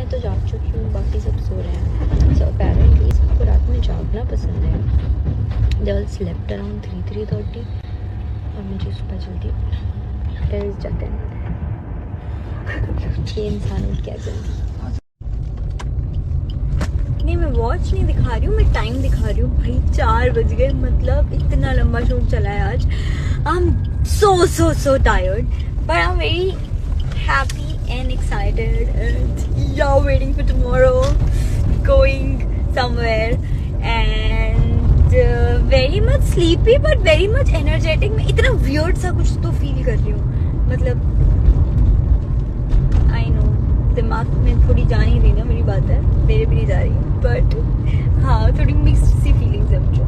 मैं तो जाग चुकी हूँ, बाकी सब सो रहे हैं। सो अपेरेंटली सबको रात में जागना पसंद है। दे ऑल स्लेप्ट अराउंड 3-3:30 और मुझे सुबह जल्दी उठना। देयर इज जतन ये इंसान उठ गया जल्दी। नहीं, मैं वॉच नहीं दिखा रही हूँ, मैं टाइम दिखा रही हूँ भाई। 4 बज गए, मतलब इतना लंबा शूट चला है आज। I am so tired but I'm very happy and excited and yeah, waiting for tomorrow, going somewhere and very much sleepy but very much energetic। मैं इतना weird सा कुछ तो फील कर रही हूँ, मतलब I know दिमाग में थोड़ी जा नहीं रही ना मेरी बात है, मेरे भी नहीं जा रही, बट हाँ थोड़ी मिक्स्ड सी फीलिंग्स है मुझे।